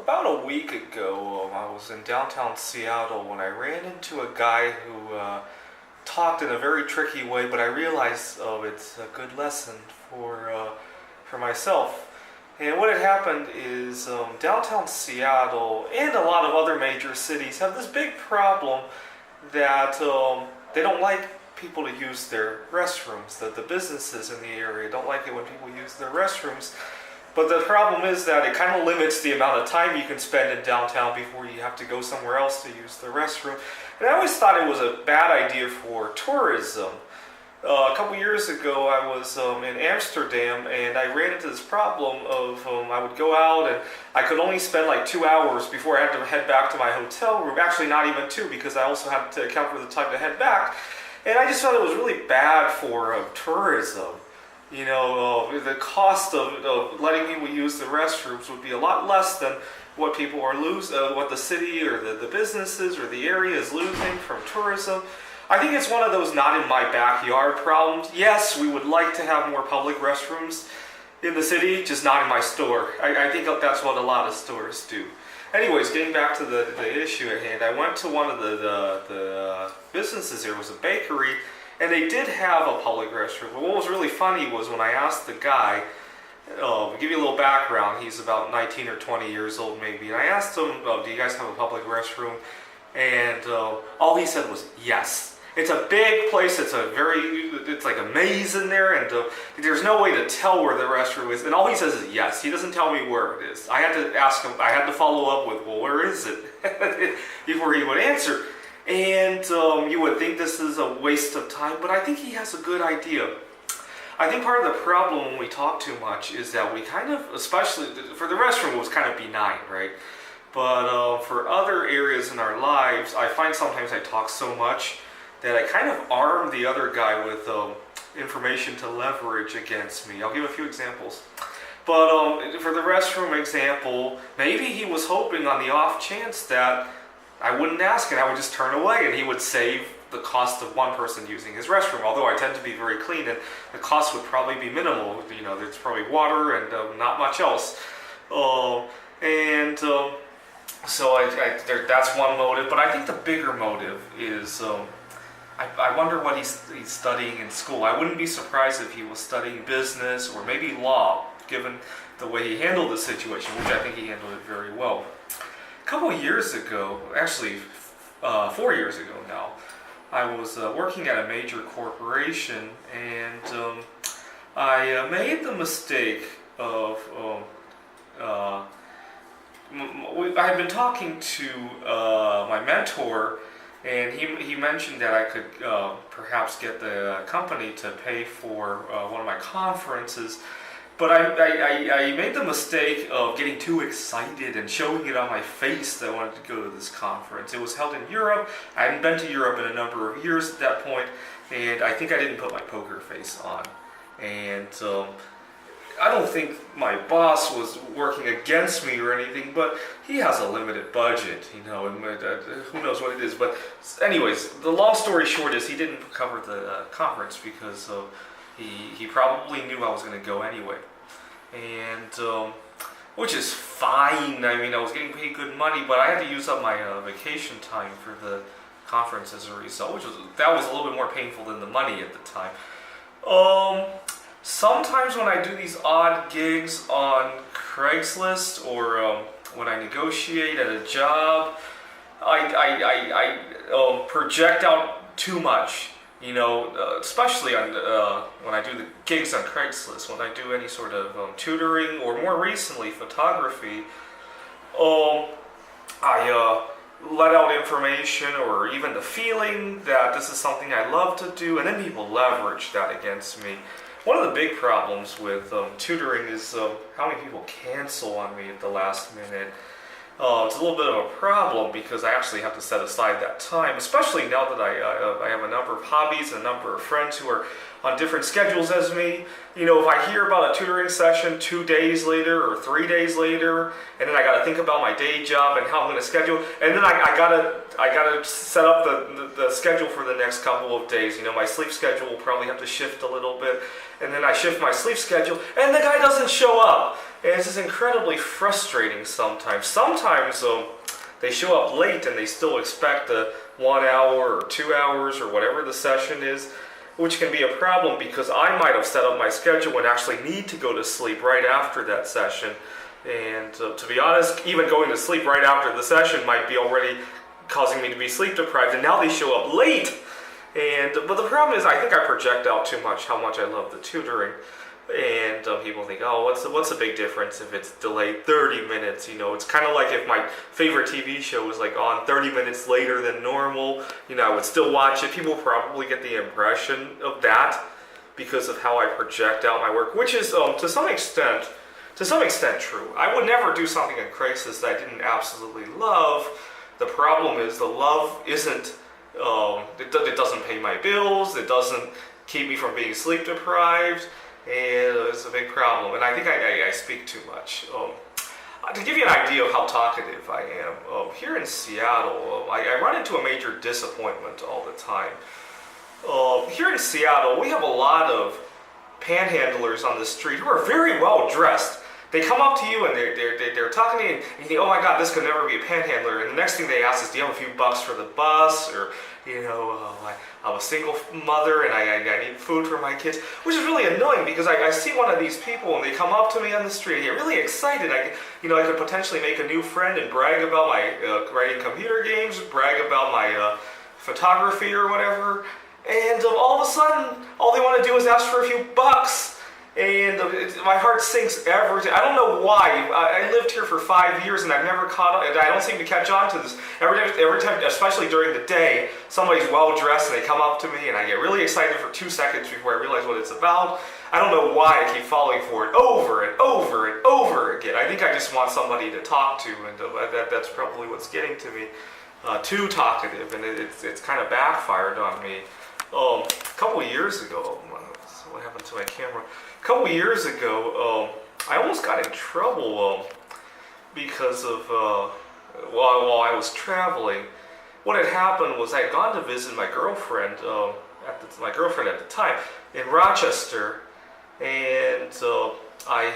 About a week ago, I was in downtown Seattle when I ran into a guy who talked in a very tricky way, but I realized, it's a good lesson for myself. And what had happened is downtown Seattle and a lot of other major cities have this big problem that they don't like people to use their restrooms. That the businesses in the area don't like it when people use their restrooms. But the problem is that it kind of limits the amount of time you can spend in downtown before you have to go somewhere else to use the restroom. And I always thought it was a bad idea for tourism. A couple years ago, I was in Amsterdam, and I ran into this problem of I would go out and I could only spend like 2 hours before I had to head back to my hotel room. Actually, not even two, because I also had to account for the time to head back. And I just thought it was really bad for tourism. You know, the cost of letting people use the restrooms would be a lot less than what people are losing, what the city or the businesses or the area is losing from tourism. I think it's one of those not in my backyard problems. Yes, we would like to have more public restrooms in the city, just not in my store. I think that's what a lot of stores do. Anyways, getting back to the issue at hand, I went to one of the businesses here. It was a bakery, and they did have a public restroom. But what was really funny was when I asked the guy, to give you a little background, he's about 19 or 20 years old maybe, and I asked him, do you guys have a public restroom? And all he said was yes. It's a big place, it's like a maze in there, and there's no way to tell where the restroom is, and all he says is yes. He doesn't tell me where it is. I had to ask him, I had to follow up with, well, where is it? Before he would answer. And you would think this is a waste of time, but I think he has a good idea. I think part of the problem when we talk too much is that we kind of, especially for the restroom, it was kind of benign, right? But for other areas in our lives, I find sometimes I talk so much that I kind of arm the other guy with information to leverage against me. I'll give a few examples. But for the restroom example, maybe he was hoping on the off chance that I wouldn't ask and I would just turn away and he would save the cost of one person using his restroom. Although I tend to be very clean and the cost would probably be minimal. You know, there's probably water and not much else. So that's one motive. But I think the bigger motive is I wonder what he's studying in school. I wouldn't be surprised if he was studying business or maybe law, given the way he handled the situation, which I think he handled it very well. A couple of years ago, actually 4 years ago now, I was working at a major corporation, and I made the mistake of I had been talking to my mentor, and he mentioned that I could perhaps get the company to pay for one of my conferences. But I made the mistake of getting too excited and showing it on my face that I wanted to go to this conference. It was held in Europe. I hadn't been to Europe in a number of years at that point, and I think I didn't put my poker face on. And I don't think my boss was working against me or anything, but he has a limited budget, you know, and who knows what it is. But anyways, the long story short is he didn't cover the conference because he probably knew I was going to go anyway. And which is fine. I mean, I was getting paid good money, but I had to use up my vacation time for the conference as a result, that was a little bit more painful than the money at the time. Sometimes when I do these odd gigs on Craigslist or when I negotiate at a job, I project out too much. You know, especially on when I do the gigs on Craigslist, when I do any sort of tutoring or more recently photography, I let out information or even the feeling that this is something I love to do, and then people leverage that against me. One of the big problems with tutoring is how many people cancel on me at the last minute. It's a little bit of a problem because I actually have to set aside that time, especially now that I have a number of hobbies and a number of friends who are on different schedules as me. You know, if I hear about a tutoring session 2 days later or 3 days later, and then I got to think about my day job and how I'm going to schedule, and then I gotta set up the schedule for the next couple of days. You know, my sleep schedule will probably have to shift a little bit, and then I shift my sleep schedule, and the guy doesn't show up. And it's just incredibly frustrating sometimes. Sometimes they show up late and they still expect the 1 hour or 2 hours or whatever the session is, which can be a problem because I might have set up my schedule and actually need to go to sleep right after that session. And to be honest, even going to sleep right after the session might be already causing me to be sleep deprived, and now they show up late. But the problem is I think I project out too much how much I love the tutoring. And people think, oh, what's the big difference if it's delayed 30 minutes? You know, it's kind of like if my favorite TV show was like on 30 minutes later than normal, you know, I would still watch it. People probably get the impression of that because of how I project out my work, which is to some extent true. I would never do something in Craigslist that I didn't absolutely love. The problem is the love isn't, it doesn't pay my bills, it doesn't keep me from being sleep deprived. And it's a big problem, and I think I speak too much. To give you an idea of how talkative I am, here in Seattle, I run into a major disappointment all the time. Here in Seattle, we have a lot of panhandlers on the street who are very well dressed. They come up to you and they're talking to you, and you think, oh my God, this could never be a panhandler. And the next thing they ask is, do you have a few bucks for the bus? Or, you know, I'm a single mother and I need food for my kids, which is really annoying because I see one of these people and they come up to me on the street and get really excited. I could potentially make a new friend and brag about my writing computer games, brag about my photography or whatever. And all of a sudden, all they want to do is ask for a few bucks. And my heart sinks every time. I don't know why. I lived here for 5 years and I've never caught on. I don't seem to catch on to this. Every time, especially during the day, somebody's well dressed and they come up to me and I get really excited for 2 seconds before I realize what it's about. I don't know why I keep falling for it over and over and over again. I think I just want somebody to talk to, and that's probably what's getting to me. Too talkative, and it's kind of backfired on me. A couple of years ago, what happened to my camera? A couple years ago, I almost got in trouble because of while I was traveling. What had happened was I had gone to visit my girlfriend at the time in Rochester, and I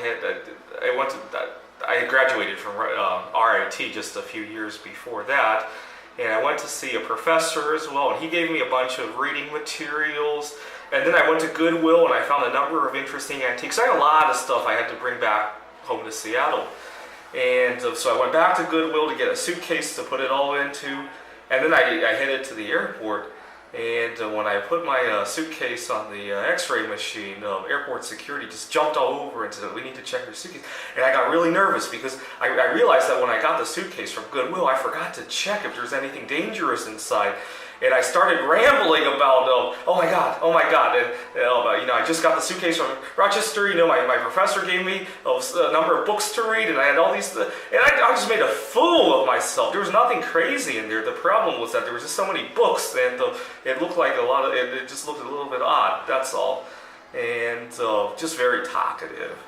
had graduated from RIT just a few years before that. And I went to see a professor as well, and he gave me a bunch of reading materials. And then I went to Goodwill and I found a number of interesting antiques. I had a lot of stuff I had to bring back home to Seattle. And so I went back to Goodwill to get a suitcase to put it all into. And then I headed to the airport. And when I put my suitcase on the x-ray machine, airport security just jumped all over and said, we need to check your suitcase. And I got really nervous because I realized that when I got the suitcase from Goodwill, I forgot to check if there's anything dangerous inside. And I started rambling about, oh my God, and I just got the suitcase from Rochester. My professor gave me a number of books to read, and I had all these, and I just made a fool of myself. There was nothing crazy in there. The problem was that there was just so many books, and it looked like it just looked a little bit odd. That's all, and just very talkative.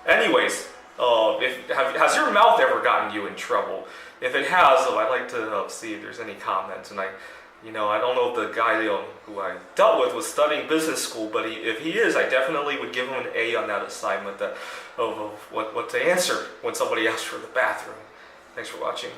Anyways, has your mouth ever gotten you in trouble? If it has, I'd like to see if there's any comments. And I don't know if the guy who I dealt with was studying business school, but if he is, I definitely would give him an A on that assignment of what to answer when somebody asks for the bathroom. Thanks for watching.